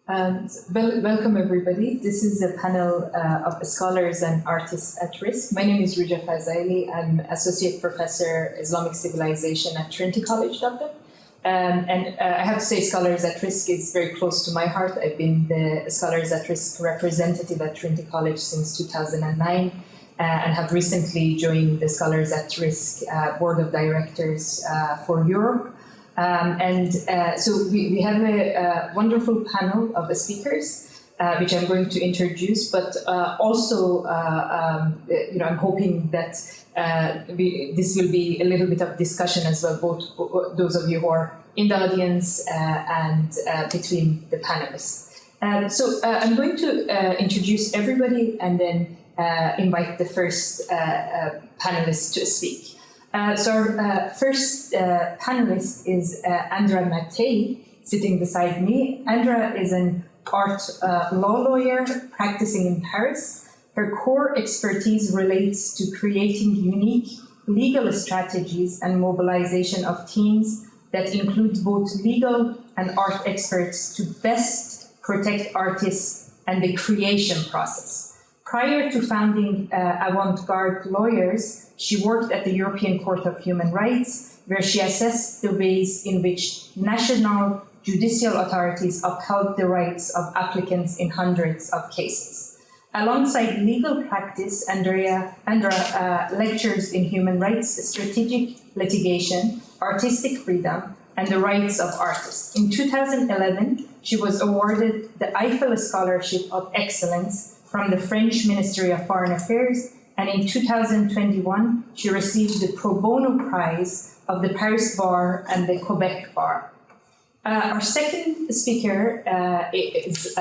Welcome everybody. This is a panel of scholars and artists at risk. My name is Ruja Fazaili. I'm Associate Professor Islamic Civilization at Trinity College, Dublin. I have to say Scholars at Risk is very close to my heart. I've been the Scholars at Risk representative at Trinity College since 2009 and have recently joined the Scholars at Risk Board of Directors for Europe. So we have a wonderful panel of speakers, which I'm going to introduce, but also, I'm hoping that this will be a little bit of discussion as well, both those of you who are in the audience and between the panelists. I'm going to introduce everybody and then invite the first panelist to speak. So our first panelist is Andra Matei, sitting beside me. Andra is an art law lawyer practicing in Paris. Her core expertise relates to creating unique legal strategies and mobilization of teams that include both legal and art experts to best protect artists and the creation process. Prior to founding Avant-Garde Lawyers, she worked at the European Court of Human Rights, where she assessed the ways in which national judicial authorities upheld the rights of applicants in hundreds of cases. Alongside legal practice, Andra lectures in human rights, strategic litigation, artistic freedom, and the rights of artists. In 2011, she was awarded the Eiffel Scholarship of Excellence from the French Ministry of Foreign Affairs, and in 2021, she received the Pro Bono Prize of the Paris Bar and the Quebec Bar. Our second speaker is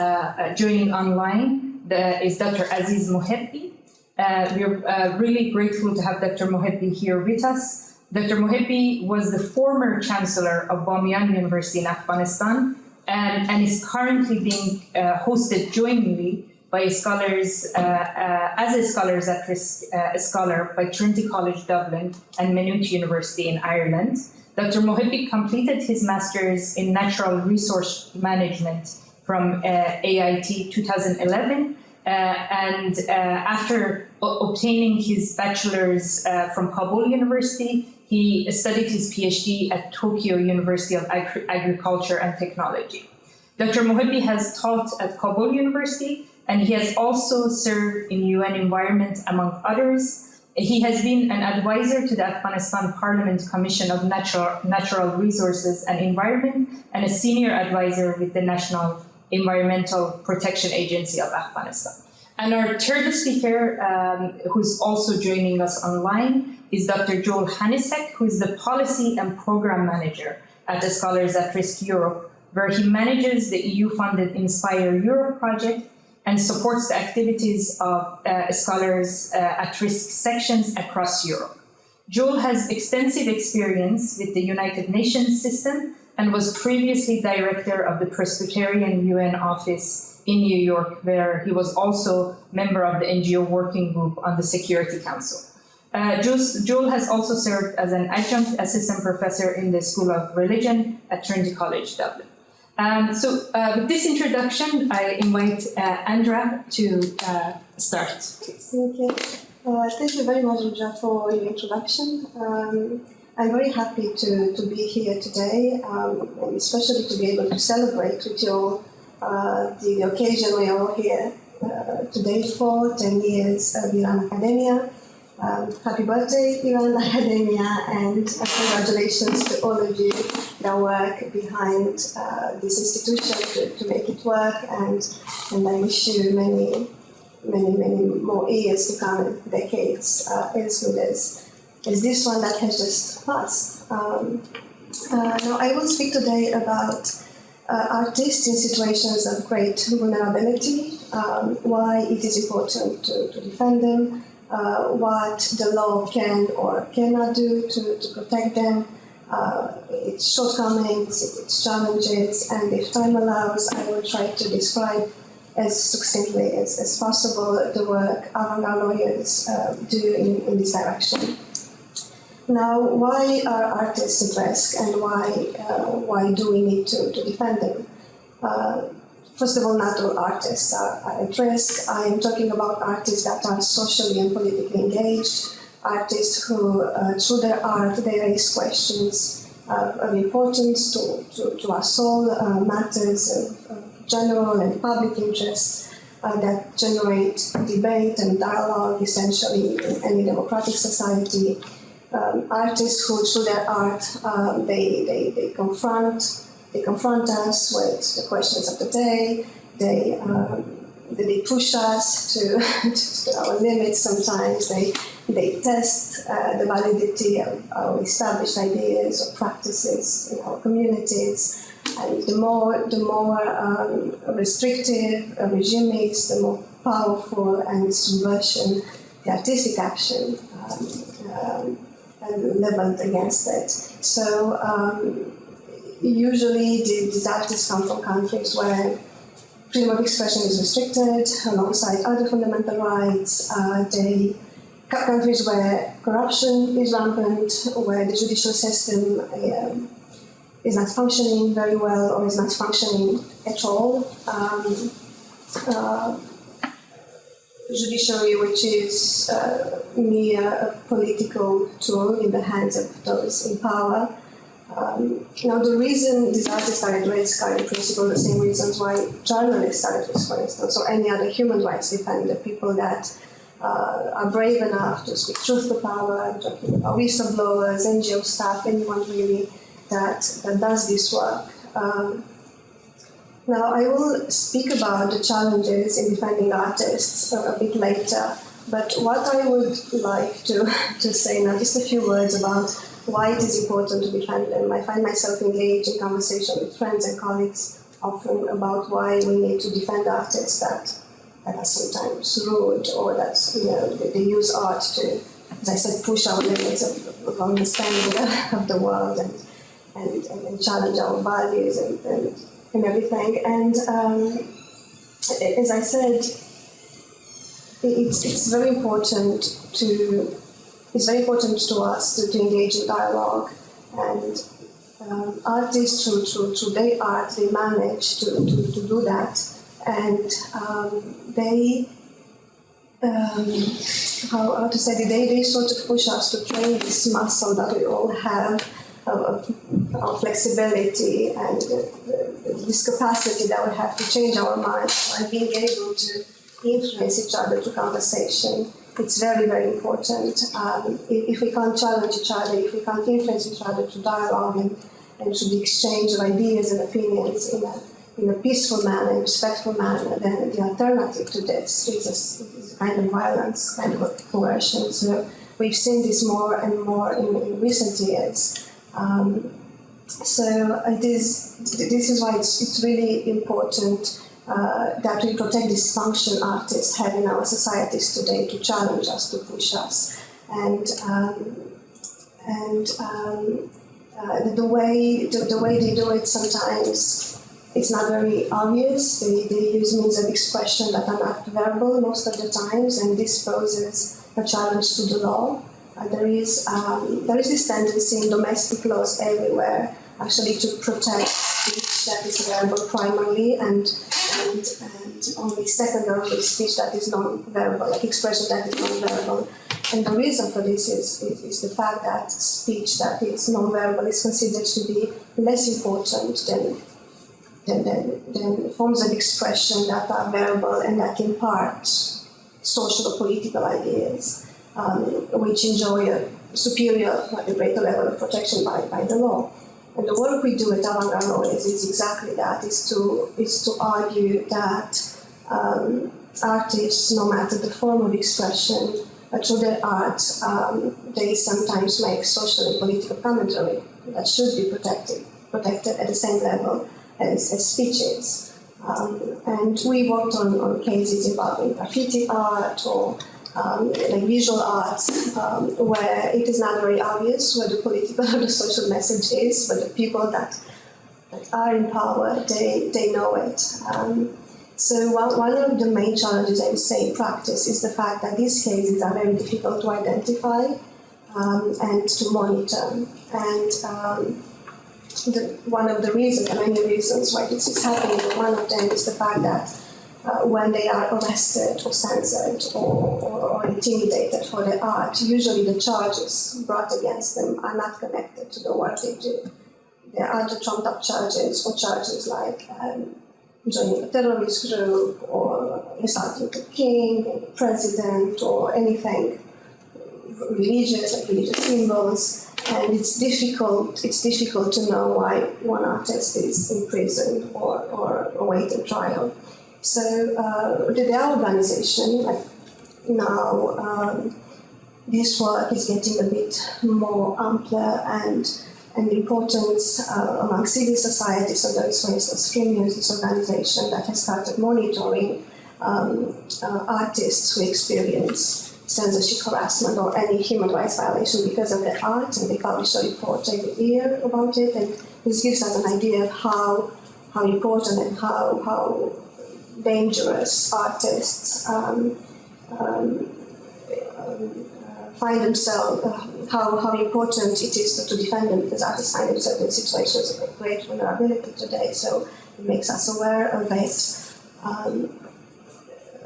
joining online, is Dr. Aziz Mohibbi. We're really grateful to have Dr. Mohibbi here with us. Dr. Mohibbi was the former Chancellor of Bamiyan University in Afghanistan and is currently being hosted jointly by scholars, as a Scholars at Risk scholar by Trinity College Dublin and Maynooth University in Ireland. Dr. Mohibbi completed his master's in natural resource management from AIT 2011, and after obtaining his bachelor's from Kabul University, he studied his PhD at Tokyo University of Agriculture and Technology. Dr. Mohibbi has taught at Kabul University, and he has also served in UN Environment, among others. He has been an advisor to the Afghanistan Parliament Commission of Natural Resources and Environment, and a senior advisor with the National Environmental Protection Agency of Afghanistan. And our third speaker, who's also joining us online, is Dr. Joel Hanisek, who is the Policy and Program Manager at the Scholars at Risk Europe, where he manages the EU-funded Inspire Europe project and supports the activities of Scholars at Risk sections across Europe. Joel has extensive experience with the United Nations system and was previously director of the Presbyterian UN office in New York, where he was also member of the NGO working group on the Security Council. Joel has also served as an adjunct assistant professor in the School of Religion at Trinity College, Dublin. With this introduction, I invite Andra to start, please. Okay. Thank you very much, Ruja, for your introduction. I'm very happy to be here today, and especially to be able to celebrate with you all the occasion we are all here today for 10 years of Iran Academia. Happy birthday, Iran Academia, and congratulations to all of you that work behind this institution to make it work, and I wish you many more years to come, decades, as good as this one that has just passed. Now I will speak today about artists in situations of great vulnerability, why it is important to defend them, what the law can or cannot do to protect them, its shortcomings, its challenges, and if time allows, I will try to describe as succinctly as possible the work avant-garde lawyers do in this direction. Now, why are artists at risk, and why do we need to defend them? first of all, not all artists are at risk. I am talking about artists that are socially and politically engaged, artists who, through their art, they raise questions of importance to us all, matters of general and public interest that generate debate and dialogue, essentially, in any democratic society. Artists who, through their art, they confront us with the questions of the day. They push us to our limits. Sometimes they test the validity of our established ideas or practices in our communities. And the more restrictive a regime is, the more powerful and subversion the artistic action leveled against it. So usually these artists come from countries where freedom of expression is restricted alongside other fundamental rights. Countries where corruption is rampant, where the judicial system is not functioning very well or is not functioning at all. Judiciary, which is mere a political tool in the hands of those in power. Now, the reason these artists are at risk are in principle the same reasons why journalists are at risk, for instance, or any other human rights defender, people that are brave enough to speak truth to power. I'm talking about whistleblowers, NGO staff, anyone really that does this work. Now, I will speak about the challenges in defending artists a bit later, but what I would like to say now, just a few words about why it is important to defend them. I find myself engaged in conversation with friends and colleagues often about why we need to defend artists that are sometimes rude, or that they use art to, as I said, push our limits of understanding of the world and challenge our values and everything. And as I said, it's very important to us to engage in dialogue, and artists through their art they manage to do that, and they how to say it, they sort of push us to train this muscle that we all have of flexibility and this capacity that we have to change our minds and being able to influence each other through conversation. It's very, very important. If we can't challenge each other, if we can't influence each other through dialogue and through the exchange of ideas and opinions in a peaceful manner, respectful manner, then the alternative to this is a kind of violence, kind of coercion. So we've seen this more and more in recent years. So this is why it's really important that we protect this function artists have in our societies today to challenge us, to push us, and the way they do it sometimes it's not very obvious. They use means of expression that are not verbal most of the times, and this poses a challenge to the law. There is this tendency in domestic laws everywhere actually to protect speech that is verbal primarily and only secondarily speech that is non-verbal, like expression that is non-verbal. And the reason for this is the fact that speech that is non-verbal is considered to be less important than forms of expression that are verbal and that impart social or political ideas, which enjoy a superior, a greater level of protection by the law. And the work we do at Avant-Garde Law is exactly that, is to argue that artists, no matter the form of expression, through their art, they sometimes make social and political commentary that should be protected at the same level as speech is. And we worked on cases involving graffiti art or like visual arts, where it is not very obvious what the political or the social message is, but the people that are in power, they know it. So one of the main challenges, I would say, in practice is the fact that these cases are very difficult to identify and to monitor. And one of the reasons, and many reasons why this is happening, but one of them is the fact that when they are arrested or censored or intimidated for their art, usually the charges brought against them are not connected to the work they do. There are the trumped up charges or charges like joining a terrorist group or insulting the king, the president, or anything religious, like religious symbols. And it's difficult to know why one artist is in prison or awaiting trial. So the organization, like now, this work is getting a bit more ampler and importance among civil society. So there is, for instance, Free Music's organization that has started monitoring artists who experience censorship, harassment, or any human rights violation because of their art, and they publish a report every year about it. And this gives us an idea of how important and how dangerous artists find themselves, how important it is to defend them, because artists find themselves in situations of great vulnerability today, so it makes us aware of it.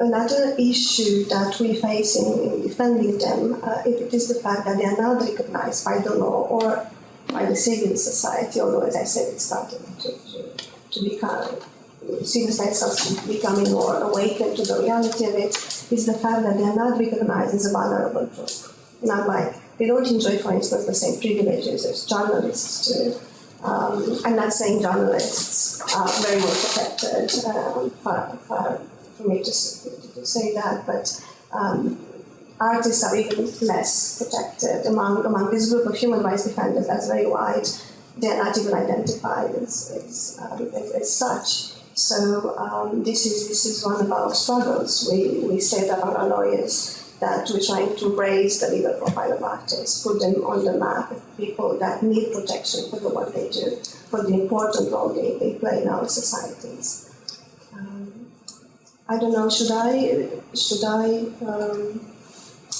Another issue that we face in defending them it is the fact that they are not recognized by the law or by the civil society, although, as I said, it's starting to become, civil society is becoming more awakened to the reality of it, is the fact that they are not recognized as a vulnerable group. Not like, they don't enjoy, for instance, the same privileges as journalists do. I'm not saying journalists are very well protected, for me to say that, but artists are even less protected among this group of human rights defenders. That's very wide. They're not even identified as such. So this is one of our struggles. We say that our lawyers that we're trying to raise the legal profile of artists, put them on the map of people that need protection for the work they do, for the important role they play in our societies. I don't know, should I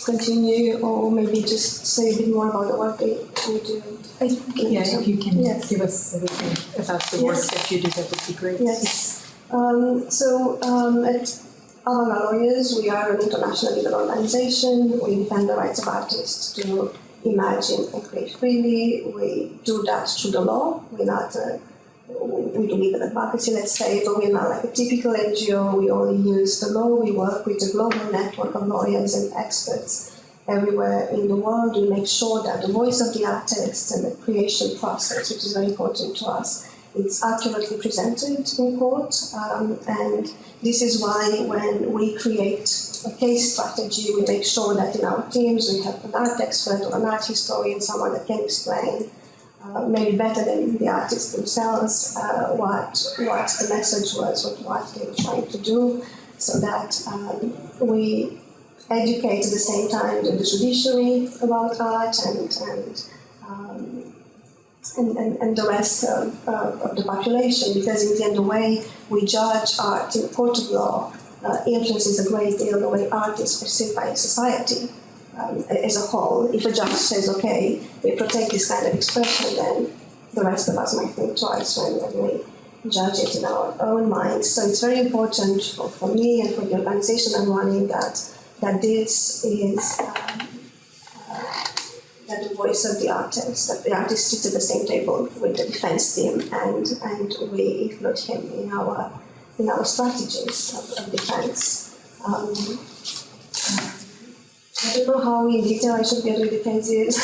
continue or maybe just say a bit more about the work we do? I think, if you can give us everything about the work that you do, that would be great. Yes. At Andra Lawyers, we are an international legal organization. We defend the rights of artists to imagine and create freely. We do that through the law. We're not we do legal advocacy, let's say, but we're not like a typical NGO. We only use the law. We work with a global network of lawyers and experts everywhere in the world. We make sure that the voice of the artists and the creation process, which is very important to us, it's accurately presented in court. And this is why when we create a case strategy, we make sure that in our teams we have an art expert or an art historian, someone that can explain maybe better than the artists themselves what the message was, what they were trying to do, so that we educate at the same time the judiciary about art and the rest of the population, because in the end the way we judge art in the court of law influences a great deal the way art is perceived by society. As a whole, if a judge says, okay, we protect this kind of expression, then the rest of us might think twice when we judge it in our own minds. So it's very important for me and for the organization I'm running that this is that the voice of the artist, that the artist sits at the same table with the defense team, and we include him in our strategies of defense. I don't know how in detail I should get with the cases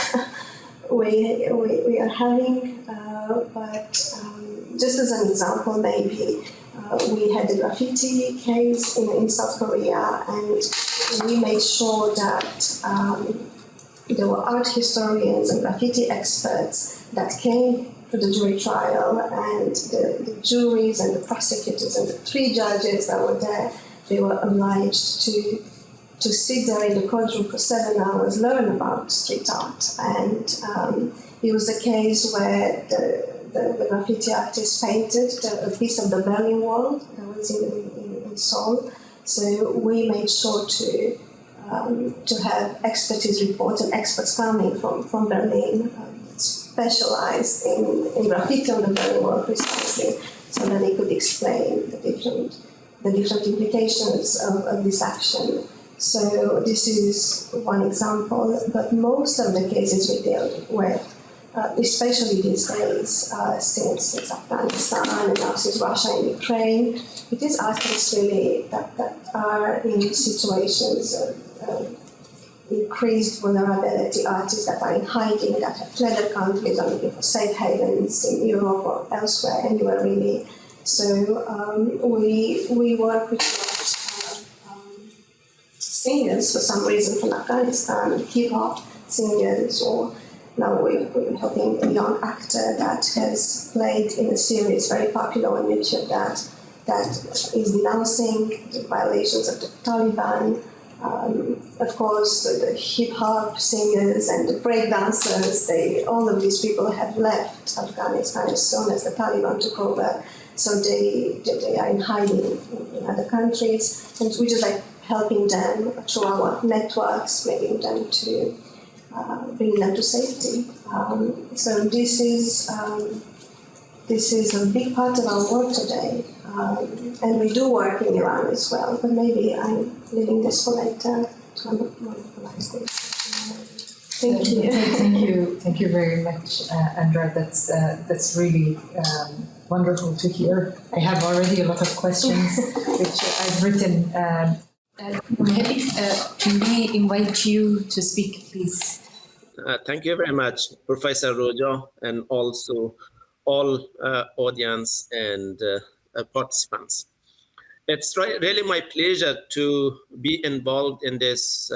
we are having, but just as an example, maybe we had a graffiti case in South Korea, and we made sure that there were art historians and graffiti experts that came to the jury trial, and the juries and the prosecutors and the 3 judges that were there, they were obliged to sit there in the courtroom for 7 hours, learn about street art. And it was a case where the graffiti artist painted a piece of the Berlin Wall that was in Seoul. So we made sure to have expertise reports and experts coming from Berlin, specialized in graffiti on the very wall precisely, so that they could explain the different implications of this action. So this is one example, but most of the cases we deal with, especially these days, since Afghanistan and now since Russia and Ukraine, it is artists really that are in situations of increased vulnerability, artists that are in hiding, that have fled their countries, are looking for safe havens in Europe or elsewhere, anywhere really. So we work with singers for some reason from Afghanistan, hip-hop singers, or now we're helping a young actor that has played in a series very popular on YouTube that is denouncing the violations of the Taliban. Of course, the hip-hop singers and the breakdancers, all of these people have left Afghanistan as soon as the Taliban took over. So they are in hiding in other countries, and we just like helping them through our networks, bringing them to safety. So this is a big part of our work today, and we do work in Iran as well. But maybe I'm leaving this for later to monopolize this. Thank you. Thank you very much, Andra. That's really wonderful to hear. I have already a lot of questions which I've written. Mahbub, can we invite you to speak, please? Thank you very much, Professor Rojo, and also all audience and participants. It's really my pleasure to be involved in this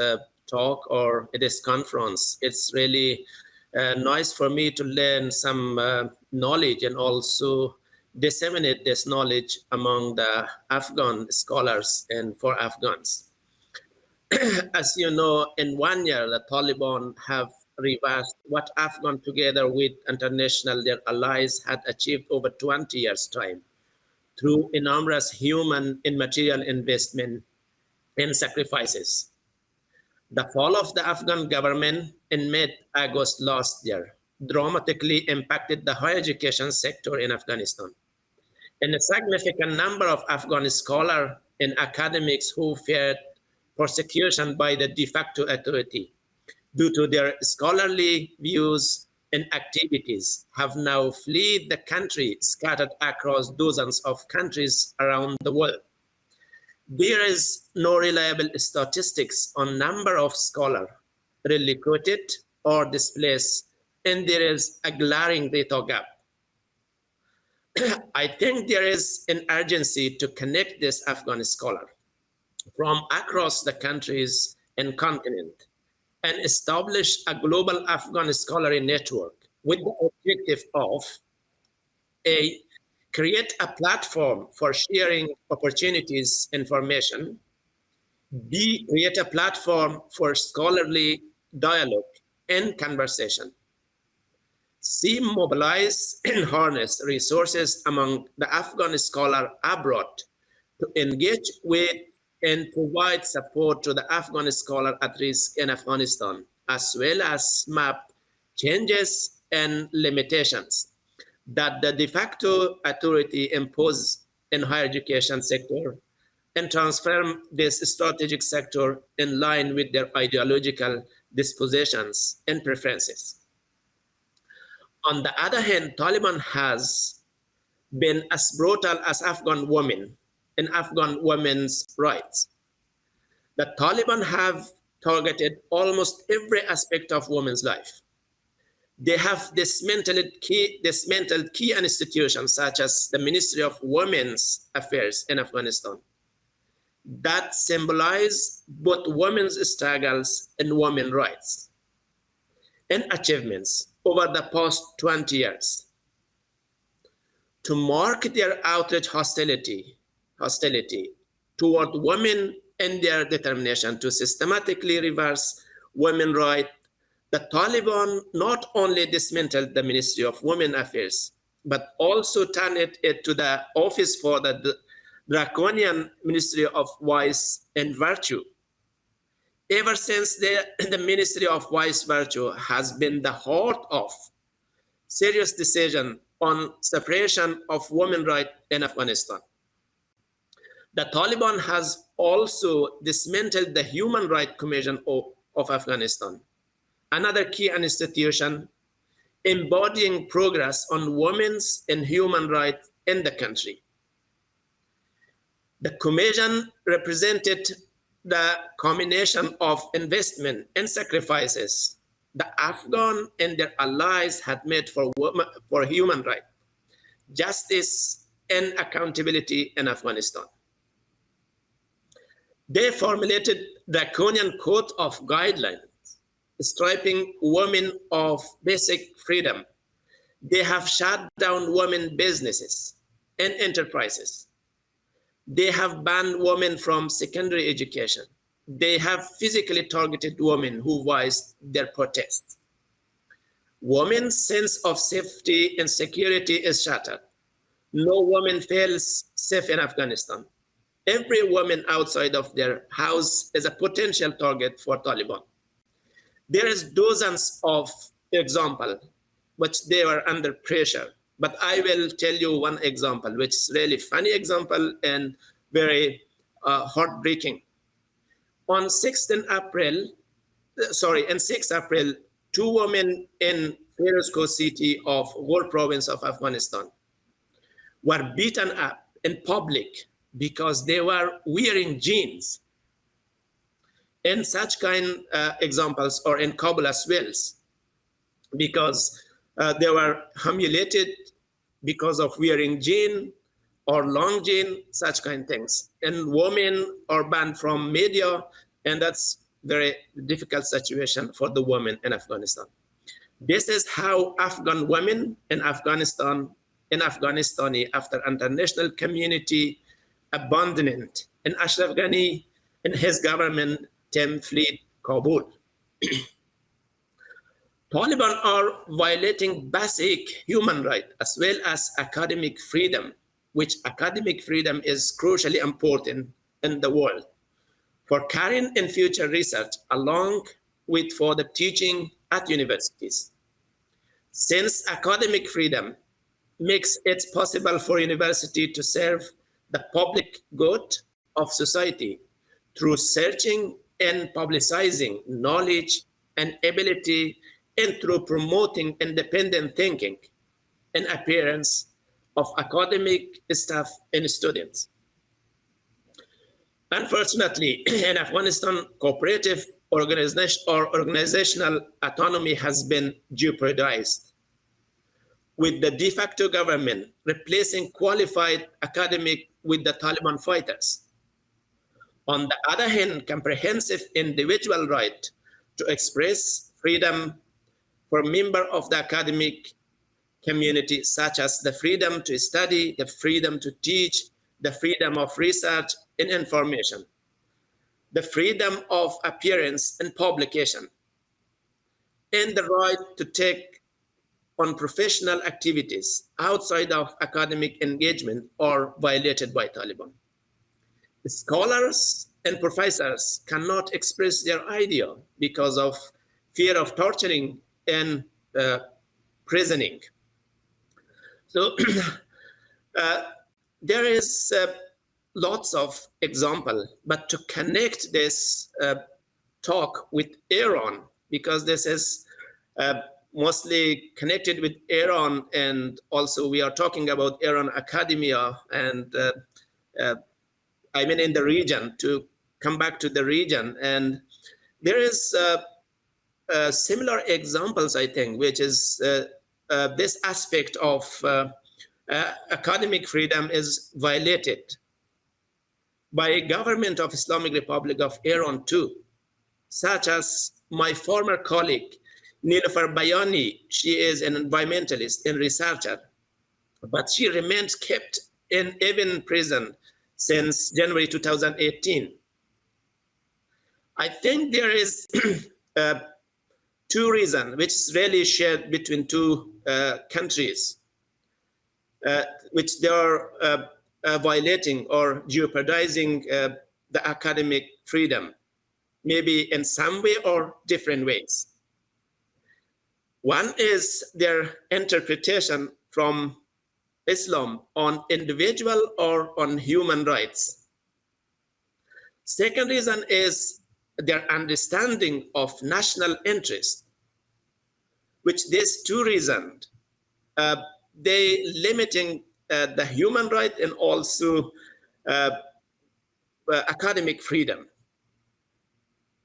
talk or this conference. It's really nice for me to learn some knowledge and also disseminate this knowledge among the Afghan scholars and for Afghans. As you know, in 1 year, the Taliban have reversed what Afghan, together with international their allies, had achieved over 20 years' time through enormous human and material investment and sacrifices. The fall of the Afghan government in mid-August last year dramatically impacted the higher education sector in Afghanistan. And a significant number of Afghan scholars and academics who feared persecution by the de facto authority due to their scholarly views and activities have now fled the country, scattered across dozens of countries around the world. There is no reliable statistics on number of scholars relocated or displaced, and there is a glaring data gap. I think there is an urgency to connect this Afghan scholar from across the countries and continent and establish a global Afghan scholarly network with the objective of A, create a platform for sharing opportunities, information, B, create a platform for scholarly dialogue and conversation, C, mobilize and harness resources among the Afghan scholar abroad to engage with and provide support to the Afghan scholar at risk in Afghanistan, as well as map changes and limitations that the de facto authority imposes in higher education sector and transform this strategic sector in line with their ideological dispositions and preferences. On the other hand, Taliban has been as brutal as Afghan women and Afghan women's rights. The Taliban have targeted almost every aspect of women's life. They have dismantled key institutions such as the Ministry of Women's Affairs in Afghanistan that symbolize both women's struggles and women's rights and achievements over the past 20 years. To mark their outrage hostility toward women and their determination to systematically reverse women's rights, the Taliban not only dismantled the Ministry of Women's Affairs, but also turned it to the office for the draconian Ministry of Vice and Virtue. Ever since the Ministry of Vice Virtue has been the heart of serious decision on separation of women's rights in Afghanistan. The Taliban has also dismantled the Human Rights Commission of Afghanistan, another key institution embodying progress on women's and human rights in the country. The commission represented the combination of investment and sacrifices the Afghan and their allies had made for human rights, justice, and accountability in Afghanistan. They formulated draconian code of guidelines, stripping women of basic freedom. They have shut down women businesses and enterprises. They have banned women from secondary education. They have physically targeted women who voiced their protests. Women's sense of safety and security is shattered. No woman feels safe in Afghanistan. Every woman outside of their house is a potential target for Taliban. There is dozens of examples which they were under pressure, but I will tell you one example, which is really funny example and very heartbreaking. On 6 April, 2 women in Firozkoh city of Ghor province of Afghanistan were beaten up in public because they were wearing jeans. And such kind examples are in Kabul as well, because they were humiliated because of wearing jean or long jean, such kind of things. And women are banned from media, and that's very difficult situation for the women in Afghanistan. This is how Afghan women in Afghanistan, after international community abandonment, and Ashraf Ghani and his government fled Kabul. Taliban are violating basic human rights as well as academic freedom, which academic freedom is crucially important in the world for current and future research, along with for the teaching at universities. Since academic freedom makes it possible for university to serve the public good of society through searching and publicizing knowledge and ability, and through promoting independent thinking and appearance of academic staff and students. Unfortunately, in Afghanistan, cooperative organizational autonomy has been jeopardized, with the de facto government replacing qualified academic with the Taliban fighters. On the other hand, comprehensive individual right to express freedom for members of the academic community, such as the freedom to study, the freedom to teach, the freedom of research and information, the freedom of appearance and publication, and the right to take on professional activities outside of academic engagement are violated by Taliban. Scholars and professors cannot express their idea because of fear of torturing and prisoning. So there is lots of example, but to connect this talk with Iran, because this is mostly connected with Iran, and also we are talking about Iran academia, and I mean in the region, to come back to the region. And there is similar examples, I think, which is this aspect of academic freedom is violated by a government of Islamic Republic of Iran too, such as my former colleague, Nilufar Bayani. She is an environmentalist and researcher, but she remains kept in even prison since January 2018. I think there is two reasons which is really shared between two countries, which they are violating or jeopardizing the academic freedom, maybe in some way or different ways. One is their interpretation from Islam on individual or on human rights. Second reason is their understanding of national interest, which these two reasons, they limiting the human right and also academic freedom.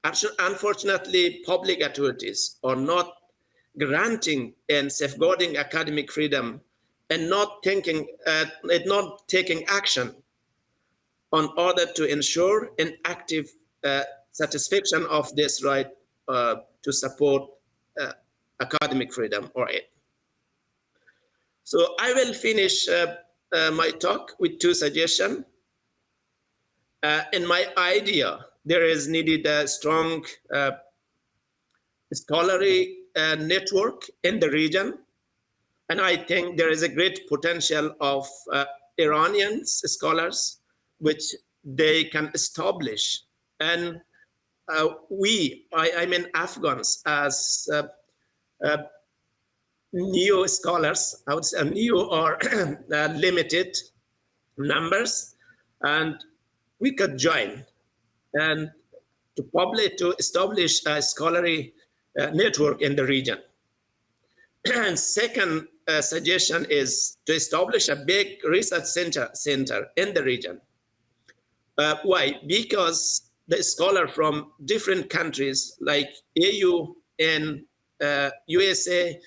Unfortunately, public authorities are not granting and safeguarding academic freedom and not taking action on order to ensure an active satisfaction of this right to support academic freedom or aid. So I will finish my talk with two suggestions. In my idea, there is needed a strong scholarly network in the region. And I think there is a great potential of Iranian scholars, which they can establish. And I mean Afghans as new scholars, I would say new or limited numbers, and we could join and to establish a scholarly network in the region. And second suggestion is to establish a big research center in the region. Why? Because the scholars from different countries like EU and USA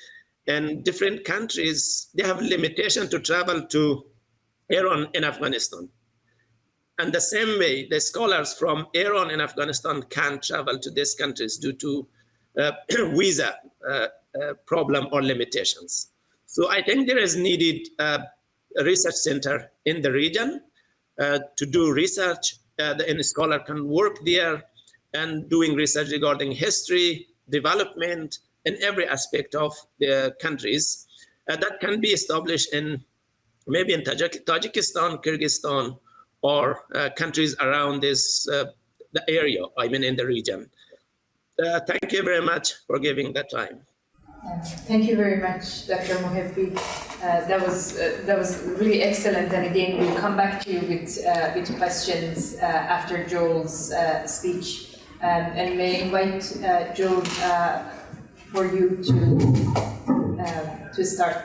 and different countries, they have limitation to travel to Iran and Afghanistan. And the same way, the scholars from Iran and Afghanistan can travel to these countries due to visa problem or limitations. So I think there is needed a research center in the region to do research. The scholar can work there and doing research regarding history, development, and every aspect of the countries. That can be established in maybe in Tajikistan, Kyrgyzstan, or countries around this the area, I mean in the region. Thank you very much for giving the time. Thank you very much, Dr. Mohibbi. That was really excellent. And again, we'll come back to you with questions after Joel's speech. And may I invite Joel for you to start.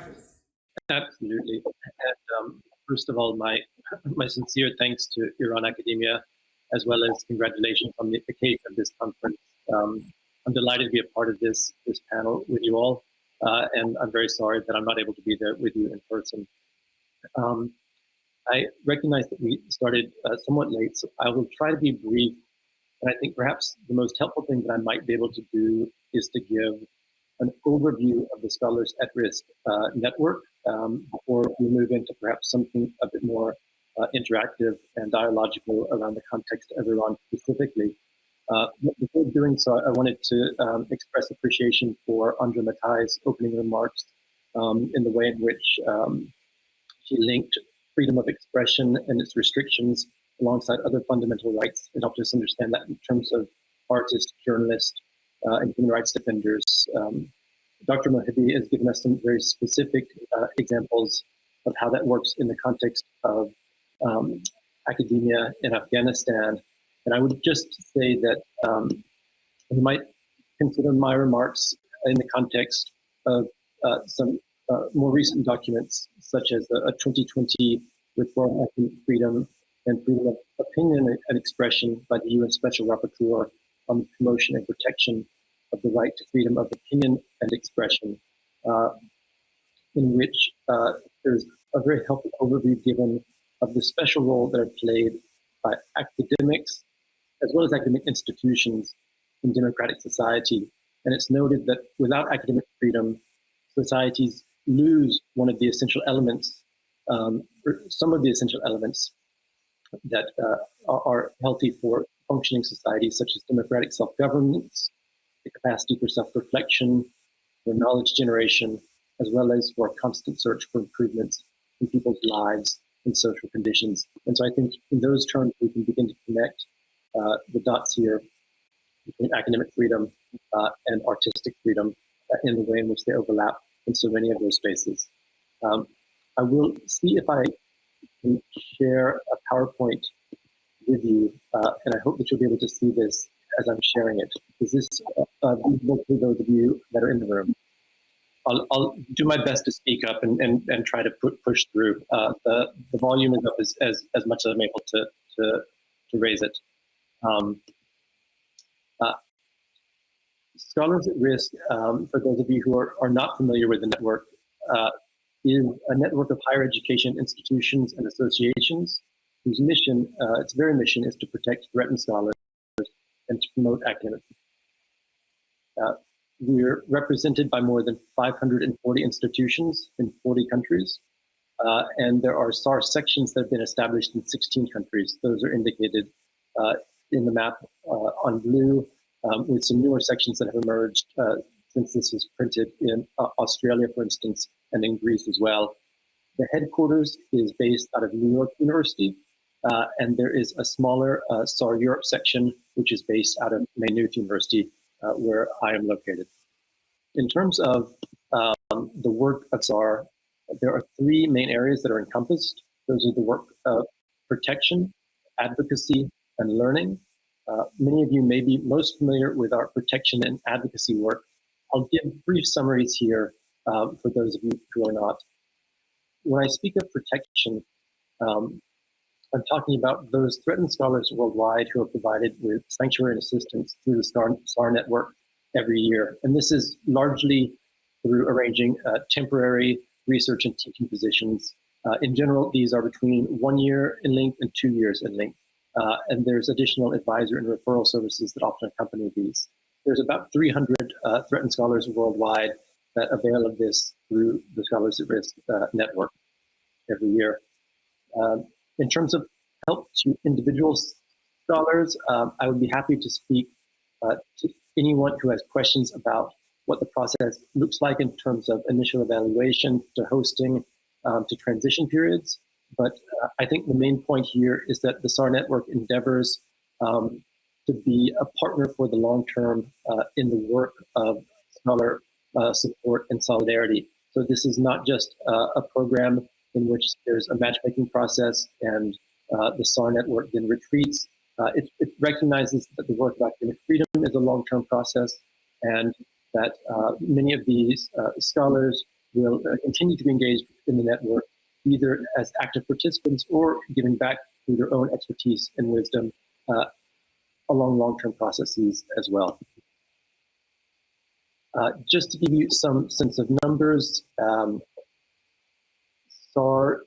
Absolutely. And first of all, my sincere thanks to Iran Academia, as well as congratulations on the occasion of this conference. I'm delighted to be a part of this panel with you all, and I'm very sorry that I'm not able to be there with you in person. I recognize that we started somewhat late, so I will try to be brief. And I think perhaps the most helpful thing that I might be able to do is to give an overview of the Scholars at Risk network before we move into perhaps something a bit more interactive and dialogical around the context of Iran specifically. Before doing so, I wanted to express appreciation for Andra Matei's opening remarks in the way in which she linked freedom of expression and its restrictions alongside other fundamental rights and helped us understand that in terms of artists, journalists, and human rights defenders. Dr. Mohibbi has given us some very specific examples of how that works in the context of academia in Afghanistan. And I would just say that you might consider my remarks in the context of some more recent documents, such as a 2020 report on academic freedom and freedom of opinion and expression by the UN Special Rapporteur on the promotion and protection of the right to freedom of opinion and expression, in which there's a very helpful overview given of the special role that are played by academics as well as academic institutions in democratic society. And it's noted that without academic freedom, societies lose one of the essential elements, or some of the essential elements that are healthy for functioning societies, such as democratic self-governance, the capacity for self-reflection, for knowledge generation, as well as for a constant search for improvements in people's lives and social conditions. And so I think in those terms, we can begin to connect the dots here between academic freedom and artistic freedom in the way in which they overlap in so many of those spaces. I will see if I can share a PowerPoint with you, and I hope that you'll be able to see this as I'm sharing it. Is this visible to those of you that are in the room? I'll do my best to speak up and try to push through. The volume is up as much as I'm able to raise it. Scholars at Risk, for those of you who are not familiar with the network, is a network of higher education institutions and associations whose mission, its very mission, is to protect threatened scholars and to promote academic. We're represented by more than 540 institutions in 40 countries, and there are SAR sections that have been established in 16 countries. Those are indicated in the map on blue, with some newer sections that have emerged since this was printed in Australia, for instance, and in Greece as well. The headquarters is based out of New York University, and there is a smaller SAR Europe section, which is based out of Maynooth University, where I am located. In terms of the work of SAR, there are three main areas that are encompassed. Those are the work of protection, advocacy, and learning. Many of you may be most familiar with our protection and advocacy work. I'll give brief summaries here for those of you who are not. When I speak of protection, I'm talking about those threatened scholars worldwide who are provided with sanctuary and assistance through the SAR network every year. And this is largely through arranging temporary research and teaching positions. In general, these are between 1 year in length and 2 years in length. And there's additional advisor and referral services that often accompany these. There's about 300 threatened scholars worldwide that avail of this through the Scholars at Risk network every year. In terms of help to individual scholars, I would be happy to speak to anyone who has questions about what the process looks like in terms of initial evaluation to hosting to transition periods. But I think the main point here is that the SAR network endeavors to be a partner for the long term in the work of scholar support and solidarity. So this is not just a program in which there's a matchmaking process and the SAR network then retreats. It recognizes that the work of academic freedom is a long-term process, and that many of these scholars will continue to be engaged in the network, either as active participants or giving back through their own expertise and wisdom along long-term processes as well. Just to give you some sense of numbers, SAR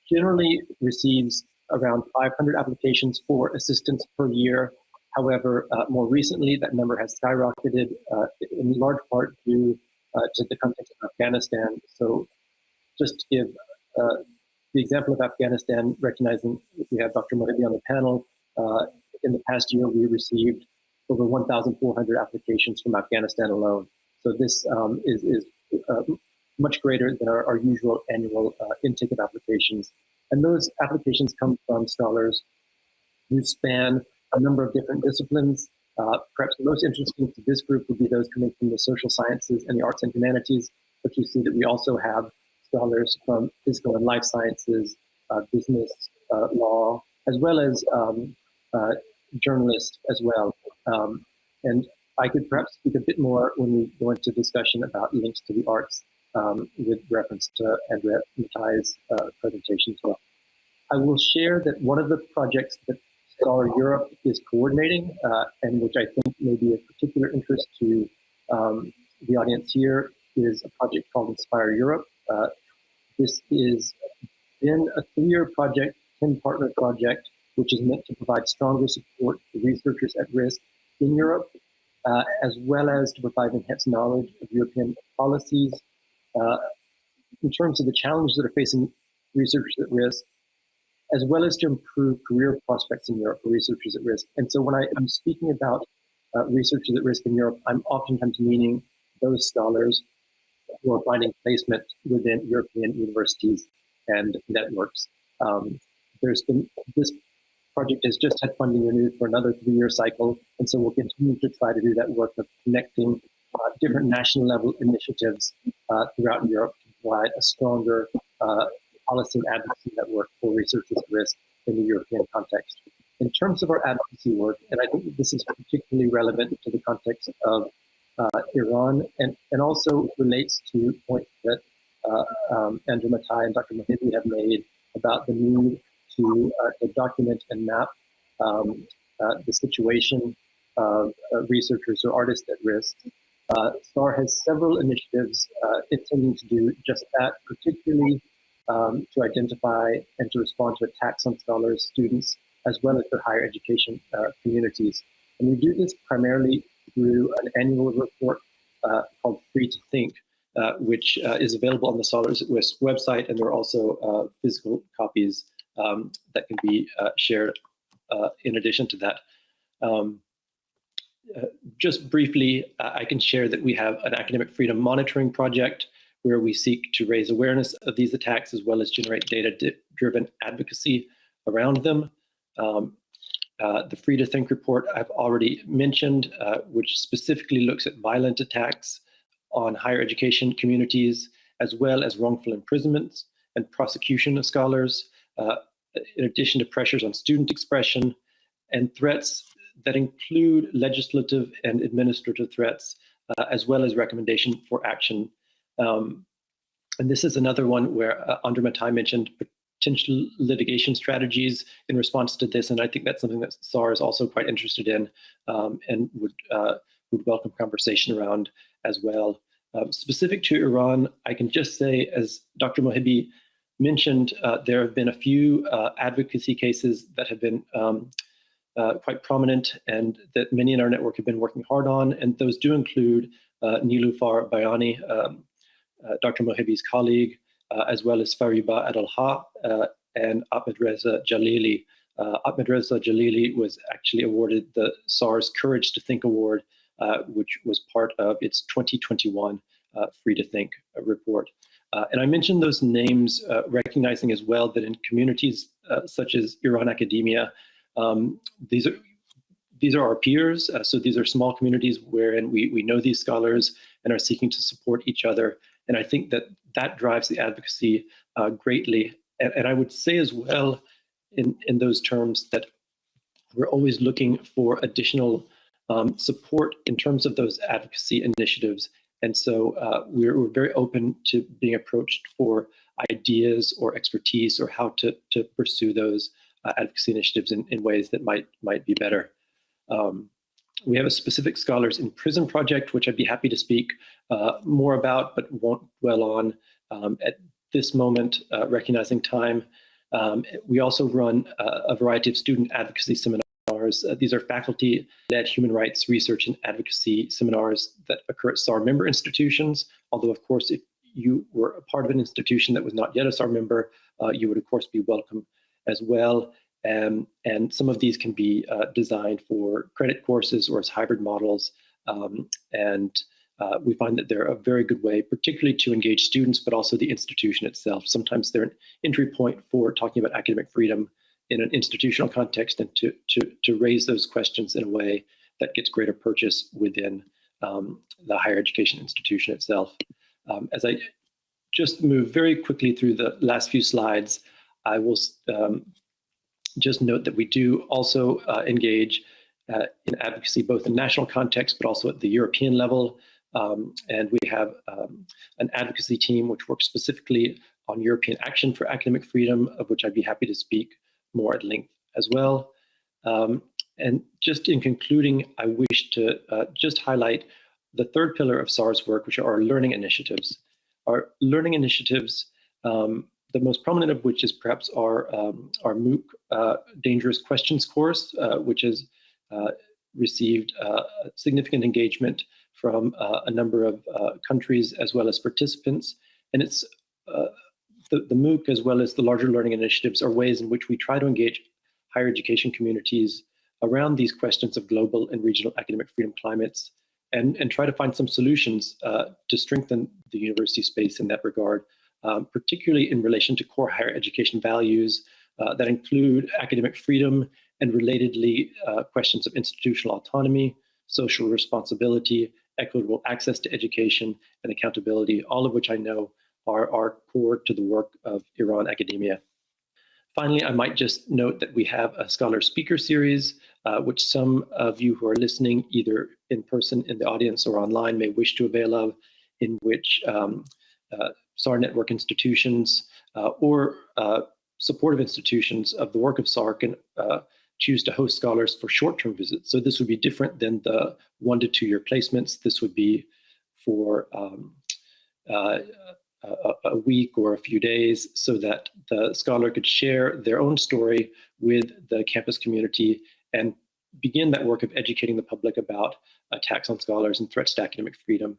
generally receives around 500 applications for assistance per year. However, more recently, that number has skyrocketed in large part due to the context of Afghanistan. So just to give the example of Afghanistan, recognizing we have Dr. Mohibbi on the panel, in the past year, we received over 1,400 applications from Afghanistan alone. So this is much greater than our usual annual intake of applications. And those applications come from scholars who span a number of different disciplines. Perhaps the most interesting to this group would be those coming from the social sciences and the arts and humanities, but you see that we also have scholars from physical and life sciences, business, law, as well as journalists as well. And I could perhaps speak a bit more when we go into discussion about links to the arts with reference to Andra Matei's presentation as well. I will share that one of the projects that SAR Europe is coordinating, and which I think may be of particular interest to the audience here, is a project called Inspire Europe. This is been a 3-year project, 10-partner project, which is meant to provide stronger support for researchers at risk in Europe, as well as to provide enhanced knowledge of European policies in terms of the challenges that are facing researchers at risk, as well as to improve career prospects in Europe for researchers at risk. And so when I'm speaking about researchers at risk in Europe, I'm oftentimes meaning those scholars who are finding placement within European universities and networks. This project has just had funding renewed for another 3-year cycle, and so we'll continue to try to do that work of connecting different national level initiatives throughout Europe to provide a stronger policy and advocacy network for researchers at risk in the European context. In terms of our advocacy work, and I think this is particularly relevant to the context of Iran, and also relates to points that Andra Matei and Dr. Mohibbi have made about the need to document and map the situation of researchers or artists at risk. SAR has several initiatives intending to do just that, particularly to identify and to respond to attacks on scholars, students, as well as their higher education communities. And we do this primarily through an annual report called Free to Think, which is available on the Scholars at Risk website, and there are also physical copies that can be shared in addition to that. Just briefly, I can share that we have an academic freedom monitoring project where we seek to raise awareness of these attacks as well as generate data-driven advocacy around them. The Free to Think report I've already mentioned, which specifically looks at violent attacks on higher education communities, as well as wrongful imprisonments and prosecution of scholars, in addition to pressures on student expression and threats that include legislative and administrative threats, as well as recommendation for action. And this is another one where Andra Matei mentioned potential litigation strategies in response to this, and I think that's something that SAR is also quite interested in and would welcome conversation around as well. Specific to Iran, I can just say, as Dr. Mohibbi mentioned, there have been a few advocacy cases that have been quite prominent and that many in our network have been working hard on, and those do include Nilufar Bayani, Dr. Mohibbi's colleague, as well as Fariba Adalha and Ahmedreza Jalili. Ahmedreza Jalili was actually awarded the SAR's Courage to Think Award, which was part of its 2021 Free to Think report. And I mentioned those names, recognizing as well that in communities such as Iran academia, these are our peers. So these are small communities wherein we know these scholars and are seeking to support each other. And I think that that drives the advocacy greatly. And I would say as well in those terms that we're always looking for additional support in terms of those advocacy initiatives. And so we're very open to being approached for ideas or expertise or how to pursue those advocacy initiatives in ways that might be better. We have a specific Scholars in Prison project, which I'd be happy to speak more about, but won't dwell on at this moment, recognizing time. We also run a variety of student advocacy seminars. These are faculty-led human rights research and advocacy seminars that occur at SAR member institutions. Although, of course, if you were a part of an institution that was not yet a SAR member, you would, of course, be welcome as well. And some of these can be designed for credit courses or as hybrid models. We find that they're a very good way, particularly to engage students, but also the institution itself. Sometimes they're an entry point for talking about academic freedom in an institutional context and to raise those questions in a way that gets greater purchase within the higher education institution itself. As I just move very quickly through the last few slides, I will just note that we do also engage in advocacy both in national context, but also at the European level. And we have an advocacy team which works specifically on European action for academic freedom, of which I'd be happy to speak more at length as well. And just in concluding, I wish to just highlight the third pillar of SAR's work, which are our learning initiatives. Our learning initiatives, the most prominent of which is perhaps our MOOC Dangerous Questions course, which has received significant engagement from a number of countries as well as participants. And it's the MOOC as well as the larger learning initiatives are ways in which we try to engage higher education communities around these questions of global and regional academic freedom climates and try to find some solutions to strengthen the university space in that regard, particularly in relation to core higher education values that include academic freedom and relatedly questions of institutional autonomy, social responsibility, equitable access to education, and accountability, all of which I know are core to the work of Iran academia. Finally, I might just note that we have a scholar speaker series, which some of you who are listening, either in person in the audience or online, may wish to avail of, in which SAR network institutions or supportive institutions of the work of SAR can choose to host scholars for short-term visits. So this would be different than the 1 to 2 year placements. This would be for a week or a few days, so that the scholar could share their own story with the campus community and begin that work of educating the public about attacks on scholars and threats to academic freedom,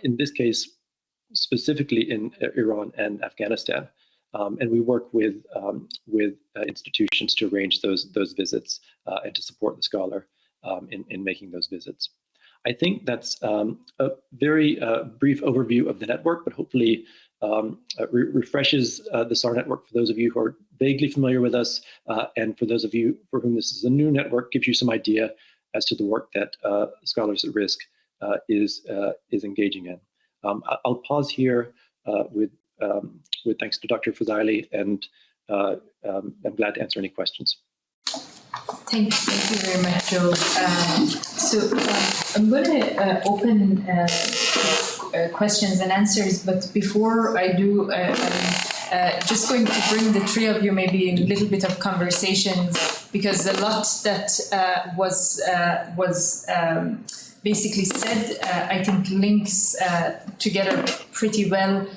in this case, specifically in Iran and Afghanistan. And we work with institutions to arrange those visits and to support the scholar in making those visits. I think that's a very brief overview of the network, but hopefully refreshes the SAR network for those of you who are vaguely familiar with us, and for those of you for whom this is a new network, gives you some idea as to the work that Scholars at Risk is engaging in. I'll pause here with thanks to Dr. Fazaili, and I'm glad to answer any questions. Thank you very much, Joe. I'm going to open questions and answers, but before I do, I'm just going to bring the three of you maybe in a little bit of conversations, because a lot that was basically said, I think links together pretty well.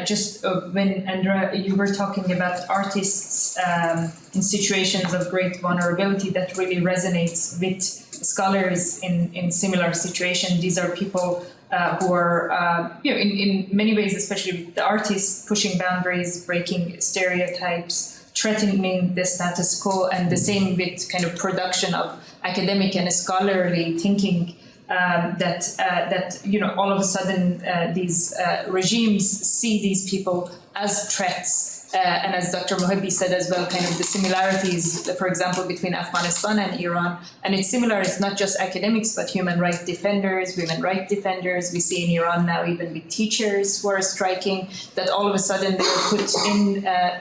Just when, Andra, you were talking about artists in situations of great vulnerability, that really resonates with scholars in similar situations. These are people who are, in many ways, especially with the artists, pushing boundaries, breaking stereotypes, threatening the status quo, and the same with kind of production of academic and scholarly thinking. That all of a sudden these regimes see these people as threats, and as Dr. Mohibbi said as well, kind of the similarities, for example, between Afghanistan and Iran. And it's similar, it's not just academics, but human rights defenders, women rights defenders. We see in Iran now, even with teachers who are striking, that all of a sudden they are put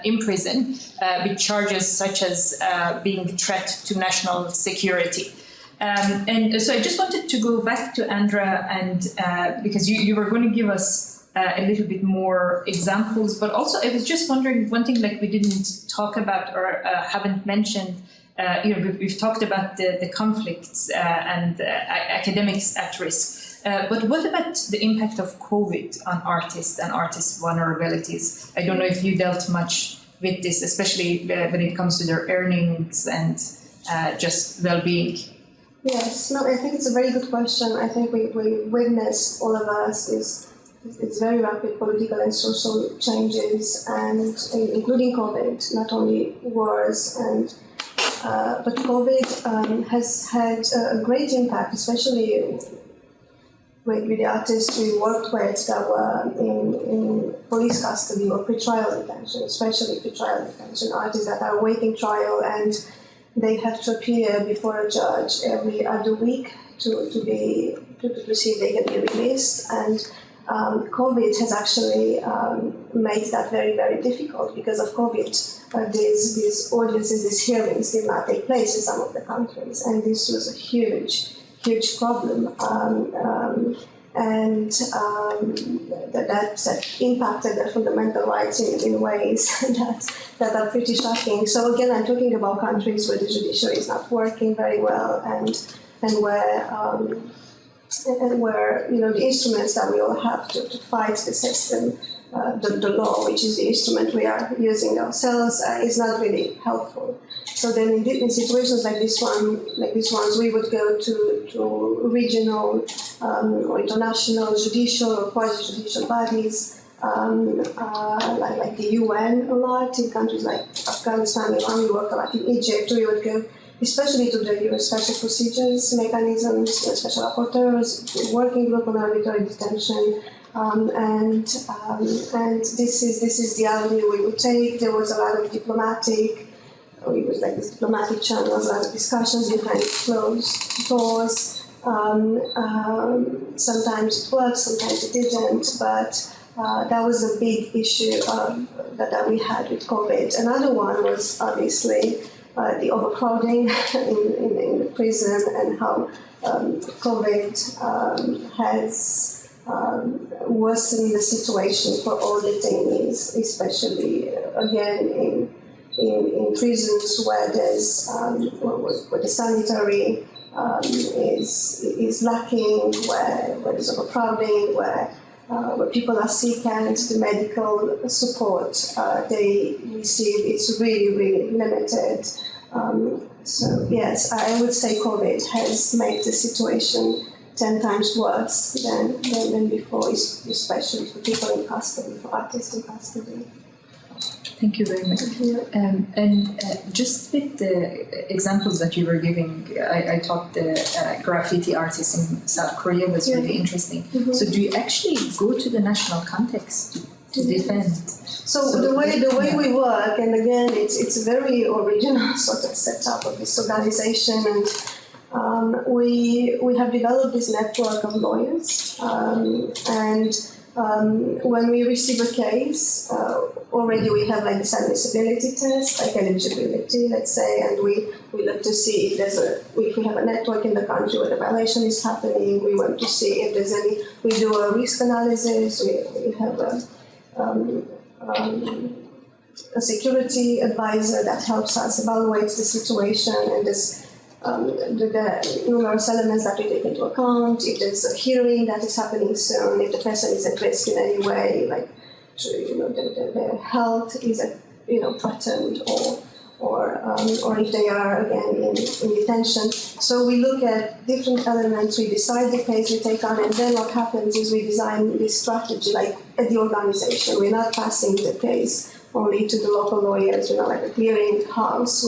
in prison with charges such as being a threat to national security. And so I just wanted to go back to Andra, and because you were going to give us a little bit more examples, but also I was just wondering, one thing like we didn't talk about or haven't mentioned, we've talked about the conflicts and academics at risk, but what about the impact of COVID on artists and artists' vulnerabilities? I don't know if you dealt much with this, especially when it comes to their earnings and just well-being. Yes, no, I think it's a very good question. I think we witnessed, all of us, it's very rapid political and social changes, and including COVID, not only wars, and but COVID has had a great impact, especially with the artists we worked with that were in police custody or pretrial detention, especially pretrial detention, artists that are awaiting trial, and they have to appear before a judge every other week to see if they can be released. And COVID has actually made that very, very difficult. Because of COVID, these audiences, these hearings did not take place in some of the countries. And this was a huge, huge problem. That impacted their fundamental rights in ways that are pretty shocking. So again, I'm talking about countries where the judiciary is not working very well, and where the instruments that we all have to fight the system, the law, which is the instrument we are using ourselves, is not really helpful. So then, in situations like this ones, we would go to regional or international judicial or quasi-judicial bodies, like the UN a lot in countries like Afghanistan, Iran. We work a lot in Egypt. We would go especially to the UN special procedures mechanisms, special rapporteurs, working group on arbitrary detention. And this is the avenue we would take. There was a lot of diplomatic channels, a lot of discussions behind closed doors. Sometimes it worked, sometimes it didn't, but that was a big issue that we had with COVID. Another one was obviously the overcrowding in the prison and how COVID has worsened the situation for all detainees, especially again in prisons where there's where the sanitary is lacking, where there's overcrowding, where people are sick and the medical support they receive is really, really limited. So yes, I would say COVID has made the situation 10 times worse than before, especially for people in custody, for artists in custody. Thank you very much. Just with the examples that you were giving, I thought the graffiti artist in South Korea was really interesting. Mm-hmm. So do you actually go to the national context to defend? So the way we work, and again, it's a very original sort of setup of this organization, and we have developed this network of lawyers, and when we receive a case, already we have like this admissibility test, like eligibility, let's say, and we look to see if we have a network in the country where the violation is happening. We want to see if there's any. We do a risk analysis. We have a security advisor that helps us evaluate the situation, and this. The numerous elements that we take into account, if there's a hearing that is happening soon, if the person is at risk in any way, like their health is threatened, or if they are again in detention. So we look at different elements, we decide the case we take on, and then what happens is we design this strategy like at the organization. We're not passing the case only to the local lawyers, like a clearing house.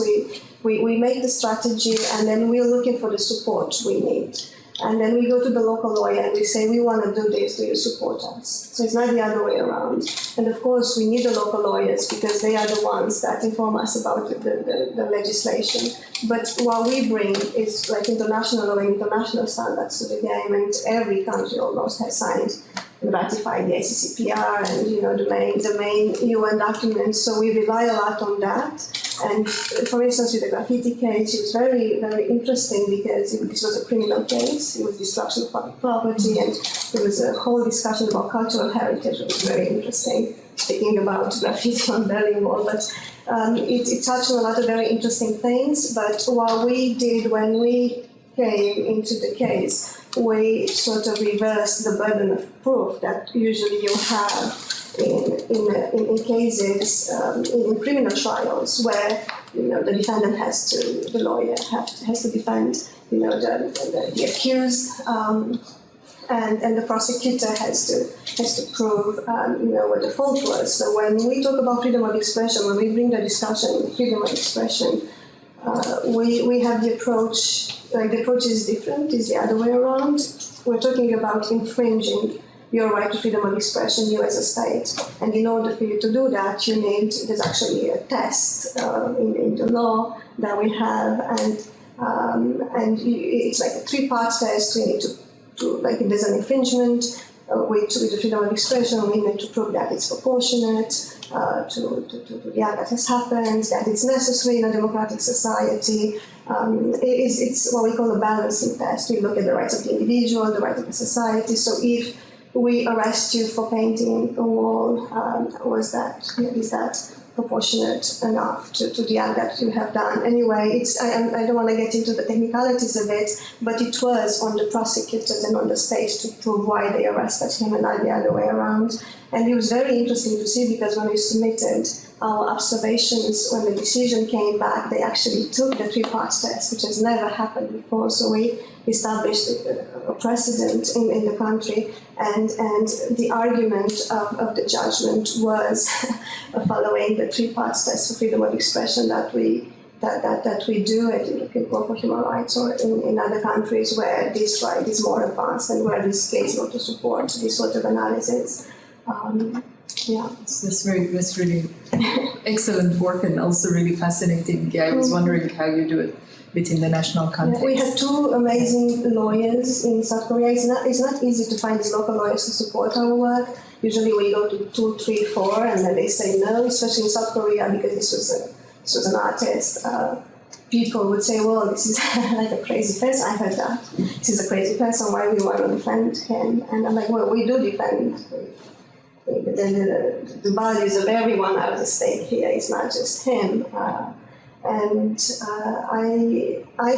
We make the strategy, and then we're looking for the support we need. And then we go to the local lawyer and we say, we want to do this, do you support us? So it's not the other way around. And of course, we need the local lawyers because they are the ones that inform us about the legislation. But what we bring is like international law, international standards to the game, and every country almost has signed and ratified the ICCPR and the main UN documents. So we rely a lot on that. And for instance, with the graffiti case, it was very, very interesting because this was a criminal case. It was destruction of public property, and there was a whole discussion about cultural heritage, which was very interesting, speaking about graffiti on Berlin Wall. But it touched on a lot of very interesting things. But what we did when we came into the case, we sort of reversed the burden of proof that usually you have in cases in criminal trials where the defendant the lawyer has to defend the accused, and the prosecutor has to prove what the fault was. So when we talk about freedom of expression, when we bring the discussion freedom of expression, we have the approach. Like the approach is different, is the other way around. We're talking about infringing your right to freedom of expression, you as a state. And in order for you to do that, there's actually a test in the law that we have, and it's like a 3-part test. We need to like if there's an infringement with the freedom of expression, we need to prove that it's proportionate to the act that has happened, that it's necessary in a democratic society. It's what we call a balancing test. We look at the rights of the individual, the rights of the society. So if we arrest you for painting a wall, is that proportionate enough to the act that you have done? Anyway, I don't want to get into the technicalities of it, but it was on the prosecutors and on the state to prove why they arrested him and not the other way around. And it was very interesting to see because when we submitted our observations, when the decision came back, they actually took the 3-part test, which has never happened before. So we established a precedent in the country, and the argument of the judgment was following the 3-part test for freedom of expression that we do at the European Court for Human Rights or in other countries where this right is more advanced and where this case not to support this sort of analysis. Yeah. That's really excellent work and also really fascinating. Yeah, I was wondering how you do it within the national context. Yeah, we have two amazing lawyers in South Korea. It's not easy to find these local lawyers to support our work. Usually we go to 2, 3, 4, and then they say no, especially in South Korea because this was an artist. People would say, well, this is like a crazy person. I heard that. This is a crazy person. Why we want to defend him? And I'm like, well, we do defend the values of everyone out of the state here. It's not just him. I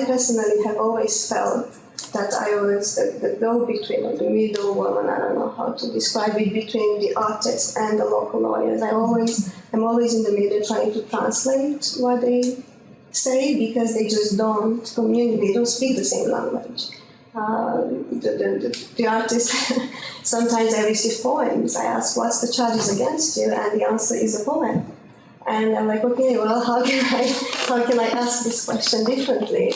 personally have always felt that I was the go-between, or the middle woman, I don't know how to describe it, between the artist and the local lawyers. I'm always in the middle trying to translate what they say, because they just don't communicate, they don't speak the same language. The artist, sometimes I receive poems. I ask, what's the charges against you? And the answer is a poem. And I'm like, okay, well, how can I ask this question differently?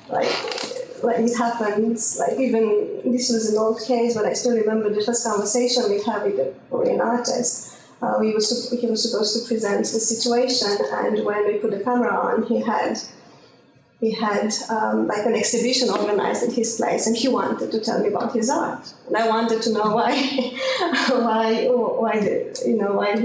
Like it happens, like even, this was an old case, but I still remember the first conversation we had with the Korean artist. He was supposed to present the situation, and when we put the camera on, he had like an exhibition organized at his place, and he wanted to tell me about his art. And I wanted to know why he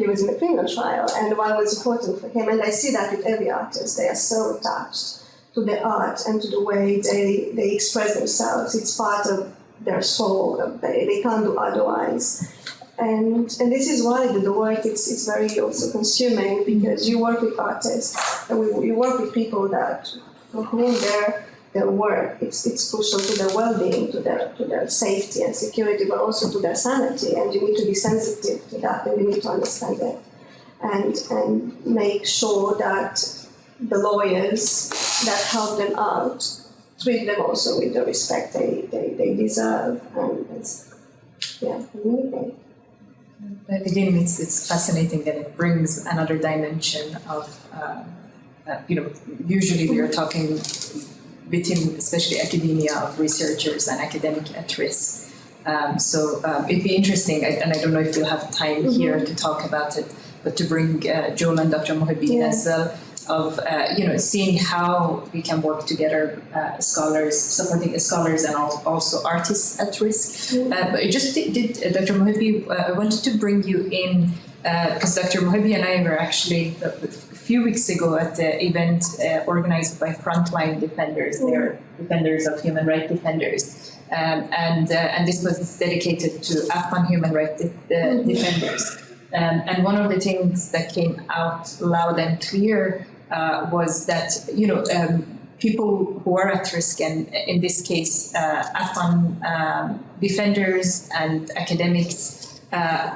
was in a criminal trial and why it was important for him. And I see that with every artist. They are so attached to their art and to the way they express themselves. It's part of their soul. They can't do otherwise. And this is why the work it's very also consuming, because you work with artists and you work with people that for whom their work it's crucial to their well-being, to their safety and security, but also to their sanity. And you need to be sensitive to that, and you need to understand it, and make sure that the lawyers that help them out treat them also with the respect they deserve. Communicate. Again, it's fascinating, and it brings another dimension of, usually we are talking within, especially academia, of researchers and academic at risk. It'd be interesting, and I don't know if we'll have time here to talk about it, but to bring Joel and Dr. Mohibbi in as well, of seeing how we can work together, scholars, supporting scholars and also artists at risk. But I just did Dr. Mohibbi, I wanted to bring you in because Dr. Mohibbi and I were actually a few weeks ago at the event organized by Frontline Defenders. They're defenders of human rights defenders. And this was dedicated to Afghan human rights defenders. And one of the things that came out loud and clear was that, people who are at risk, and in this case, Afghan defenders and academics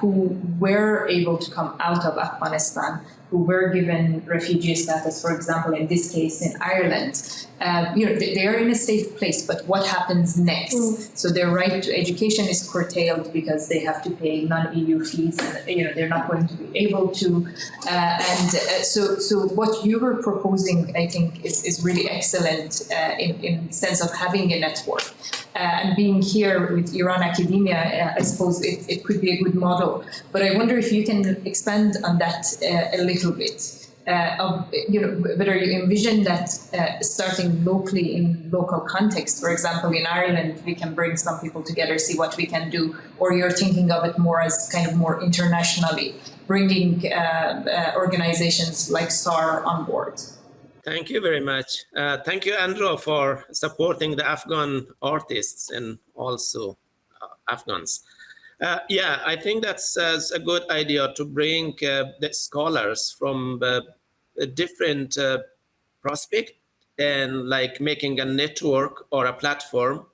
who were able to come out of Afghanistan, who were given refugee status, for example, in this case in Ireland, they are in a safe place, but what happens next? So their right to education is curtailed because they have to pay non-EU fees, and they're not going to be able to. So what you were proposing, I think, is really excellent in the sense of having a network. And being here with Iran academia, I suppose it could be a good model. But I wonder if you can expand on that a little bit. Whether you envision that starting locally in local context, for example, in Ireland, we can bring some people together, see what we can do, or you're thinking of it more as kind of more internationally, bringing organizations like SAR on board. Thank you very much. Thank you, Andra, for supporting the Afghan artists and also Afghans. I think that's a good idea to bring the scholars from a different prospect, and like making a network or a platform,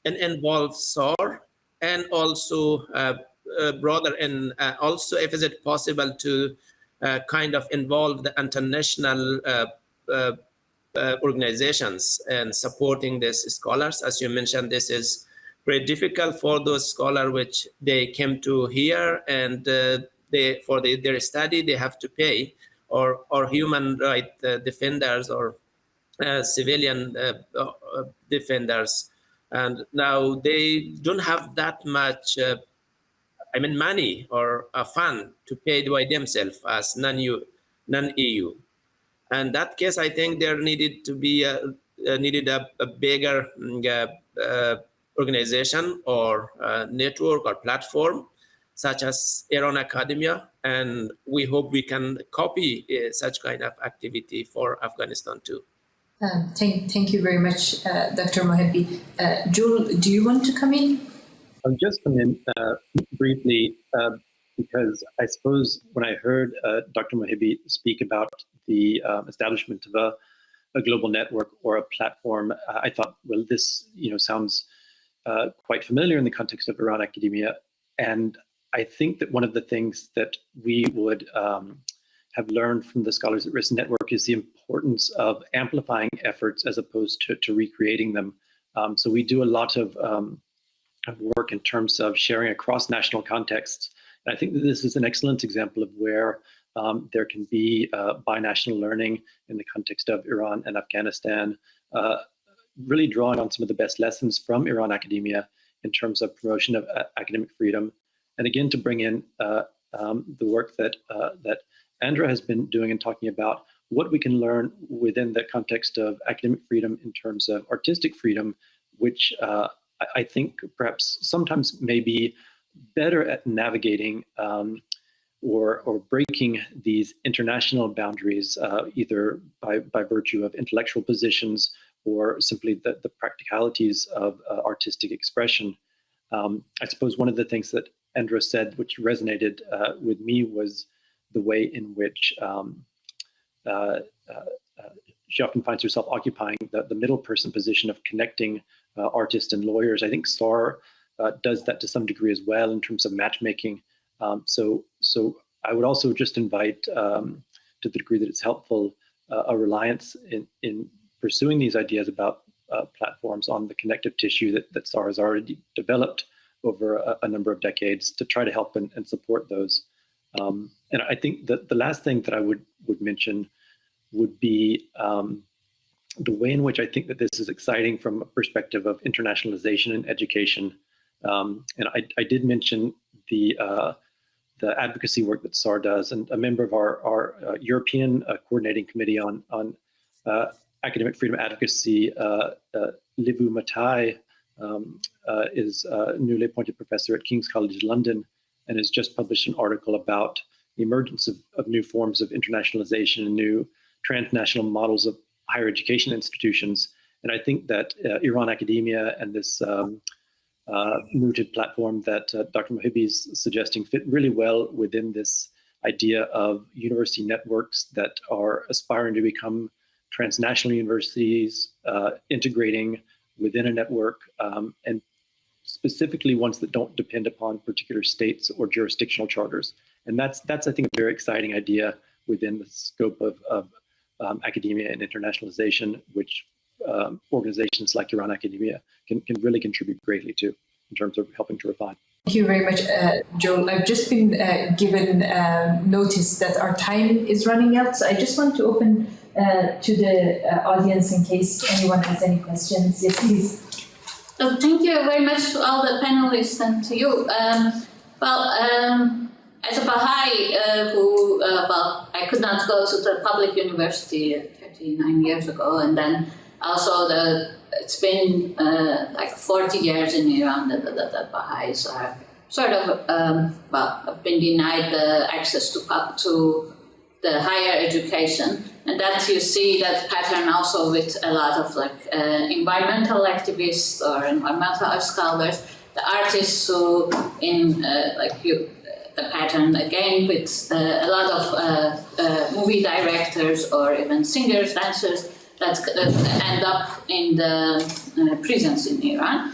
and involve SAR, and also broader, and also if is it possible to kind of involve the international organizations and supporting these scholars. As you mentioned, this is very difficult for those scholars which they came to here, and for their study they have to pay, or human rights defenders, or civilian defenders, and now they don't have that much money or a fund to pay by themselves as non-EU. And that case, I think there needed to be a bigger organization or network or platform, such as Iran Academia, and we hope we can copy such kind of activity for Afghanistan too. Thank you very much, Dr. Mohibbi. Joel, do you want to come in? I'll just come in briefly because I suppose when I heard Dr. Mohibbi speak about the establishment of a global network or a platform, I thought, well, this sounds quite familiar in the context of Iran academia. And I think that one of the things that we would have learned from the Scholars at Risk Network is the importance of amplifying efforts as opposed to recreating them. So we do a lot of work in terms of sharing across national contexts. And I think that this is an excellent example of where there can be binational learning in the context of Iran and Afghanistan, really drawing on some of the best lessons from Iran academia in terms of promotion of academic freedom. And again, to bring in the work that Andra has been doing and talking about what we can learn within the context of academic freedom in terms of artistic freedom, which I think perhaps sometimes may be better at navigating or breaking these international boundaries, either by virtue of intellectual positions or simply the practicalities of artistic expression. I suppose one of the things that Andra said, which resonated with me, was the way in which she often finds herself occupying the middle person position of connecting artists and lawyers. I think SAR does that to some degree as well in terms of matchmaking. So I would also just invite, to the degree that it's helpful, a reliance in pursuing these ideas about platforms on the connective tissue that SAR has already developed over a number of decades to try to help and support those. And I think that the last thing that I would mention would be the way in which I think that this is exciting from a perspective of internationalization and education. And I did mention the advocacy work that SAR does, and a member of our European coordinating committee on academic freedom advocacy, Andra Matei, is a newly appointed professor at King's College London, and has just published an article about the emergence of new forms of internationalization and new transnational models of higher education institutions. And I think that Iran academia and this mooted platform that Dr. Mohibbi is suggesting fit really well within this idea of university networks that are aspiring to become transnational universities, integrating within a network, and specifically ones that don't depend upon particular states or jurisdictional charters. And that's I think, a very exciting idea within the scope of academia and internationalization, which organizations like Iran Academia can really contribute greatly to in terms of helping to refine. Thank you very much, Joel. I've just been given notice that our time is running out, so I just want to open to the audience in case anyone has any questions. Yes, please. Thank you very much to all the panelists and to you. As a Baha'i I could not go to the public university 39 years ago, and then also it's been like 40 years in Iran that Baha'is are sort of have been denied the access to the higher education, and that you see that pattern also with a lot of environmental activists or environmental scholars, the artists who the pattern again with a lot of movie directors or even singers, dancers that end up in the prisons in Iran.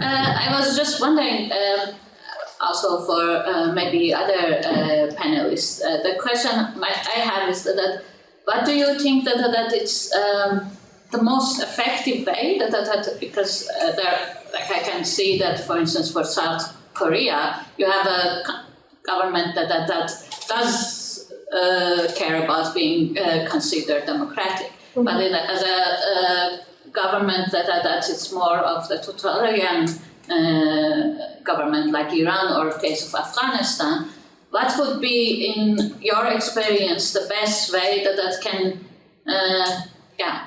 I was just wondering, also for maybe other panelists, the question I have is that what do you think that it's the most effective way because I can see that, for instance, for South Korea, you have a government that does care about being considered democratic, mm-hmm. But as a government that it's more of the totalitarian government like Iran or case of Afghanistan, what would be, in your experience, the best way that can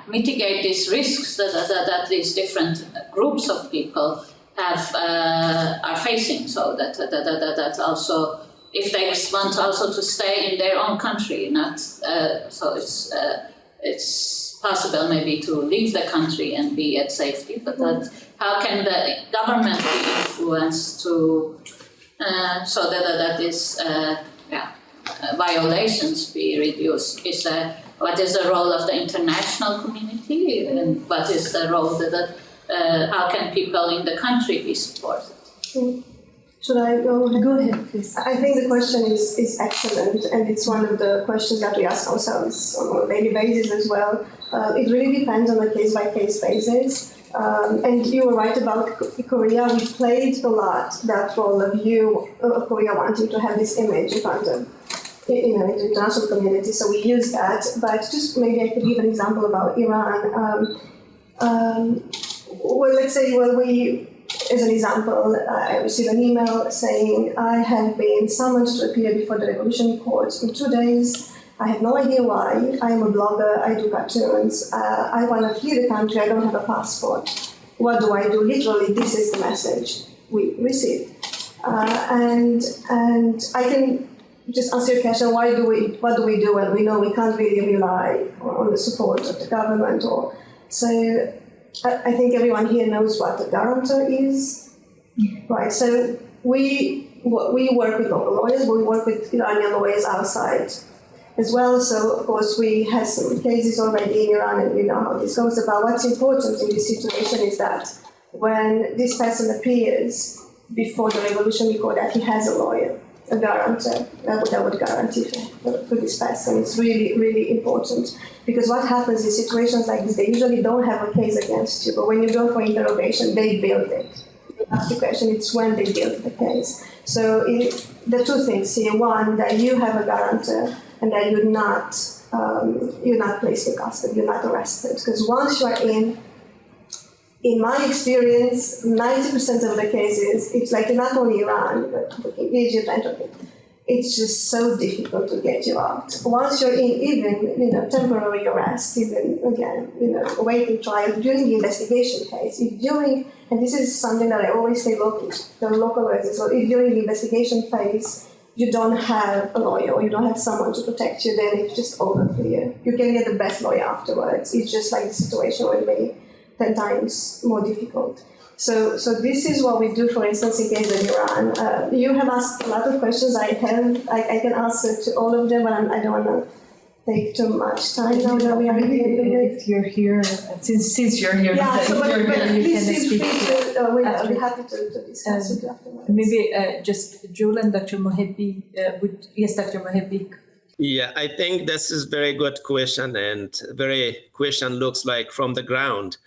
mitigate these risks that these different groups of people are facing, so that also, if they want also to stay in their own country, not so it's possible maybe to leave the country and be at safety, but how can the government be influenced to so that is violations be reduced? What is the role of the international community, and what is the role how can people in the country be supported? Should I go ahead? Go ahead, please. I think the question is excellent, and it's one of the questions that we ask ourselves on a daily basis as well. It really depends on a case-by-case basis. And you were right about Korea. We played a lot that role of Korea wanting to have this image in front of the international community. So we use that. But just maybe I could give an example about Iran. Well, let's say, as an example, I received an email saying, I have been summoned to appear before the Revolutionary Court in 2 days. I have no idea why. I am a blogger, I do cartoons. I want to flee the country, I don't have a passport. What do I do? Literally, this is the message we received. And I can just answer your question, what do we do when we know we can't really rely on the support of the government? So I think everyone here knows what a guarantor is, right? So we work with local lawyers, but we work with Iranian lawyers outside as well. So of course we have some cases already in Iran, and we know how this goes. About what's important in this situation is that when this person appears before the Revolutionary Court, that he has a lawyer, a guarantor that would guarantee for this person. It's really, really important, because what happens in situations like this, they usually don't have a case against you, but when you go for interrogation, they build it. You ask the question, it's when they build the case. So there are two things here. One, that you have a guarantor, and that you're not placed in custody, you're not arrested. Because once you are in my experience, 90% of the cases, it's like not only Iran, but in Egypt and Turkey, it's just so difficult to get you out. Once you're in, even temporary arrest, even again, awaiting trial, during the investigation phase, and this is something that I always say the local residents, so if during the investigation phase you don't have a lawyer or you don't have someone to protect you, then it's just over for you. You can get the best lawyer afterwards. It's just like the situation will be 10 times more difficult. So this is what we do, for instance, in case of Iran. You have asked a lot of questions. I can answer to all of them, but I don't want to take too much time now that we are here. If you're here, since you're here, please feel free to. I'll be happy to discuss with you afterwards. Maybe just Jewel and Dr. Mohibbi. Yes, Dr. Mohibbi. Yeah, I think this is very good question, and very question looks like from the ground.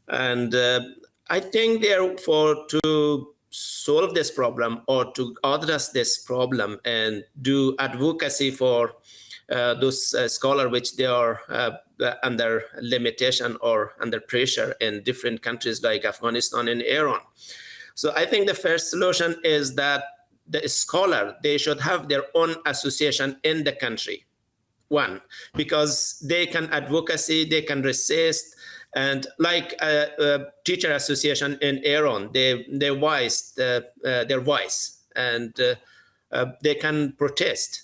And I think therefore to solve this problem or to address this problem and do advocacy for those scholars which they are under limitation or under pressure in different countries like Afghanistan and Iran. So I think the first solution is that the scholar, they should have their own association in the country. One, because they can advocacy, they can resist, and like a teacher association in Iran, they voice their voice, and they can protest,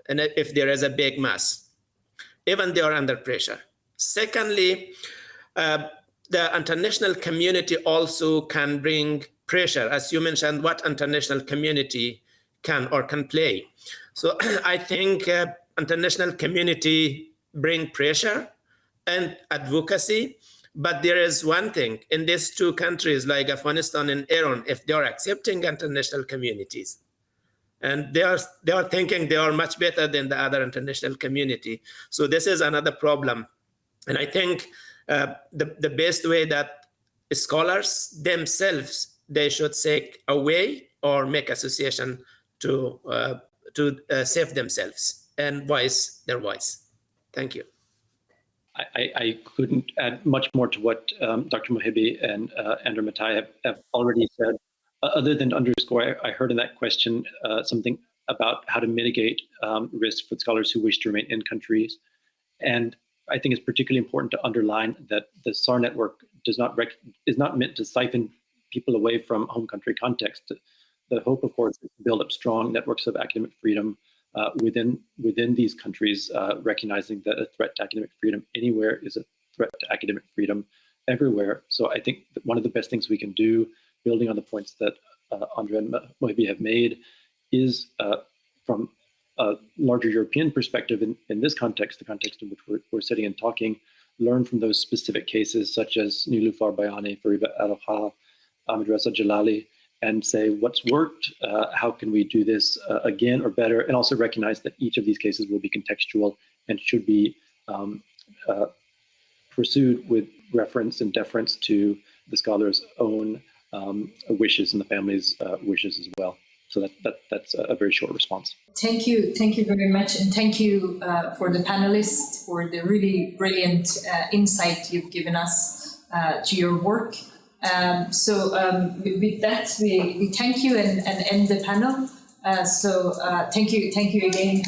and if there is a big mass, even they are under pressure. Secondly, the international community also can bring pressure, as you mentioned, what international community can play. So I think international community bring pressure and advocacy, but there is one thing in these two countries like Afghanistan and Iran, if they are accepting international communities, and they are thinking they are much better than the other international community. So this is another problem. And I think the best way that scholars themselves, they should seek a way or make association to save themselves and voice their voice. Thank you. I couldn't add much more to what Dr. Mohibbi and Andra Matei have already said, other than to underscore, I heard in that question something about how to mitigate risk for scholars who wish to remain in countries. And I think it's particularly important to underline that the SAR network is not meant to siphon people away from home country context. The hope, of course, is to build up strong networks of academic freedom within these countries, recognizing that a threat to academic freedom anywhere is a threat to academic freedom everywhere. So I think that one of the best things we can do, building on the points that Andra and Mohibbi have made, is from a larger European perspective in this context, the context in which we're sitting and talking, learn from those specific cases such as Niloufar Bayani, Fariba Al-Okha, Ahmed Reza Jalali, and say what's worked, how can we do this again or better, and also recognize that each of these cases will be contextual and should be pursued with reference and deference to the scholar's own wishes and the family's wishes as well. So that's a very short response. Thank you very much, and thank you for the panelists for the really brilliant insight you've given us to your work. So with that, we thank you and end the panel. Thank you again.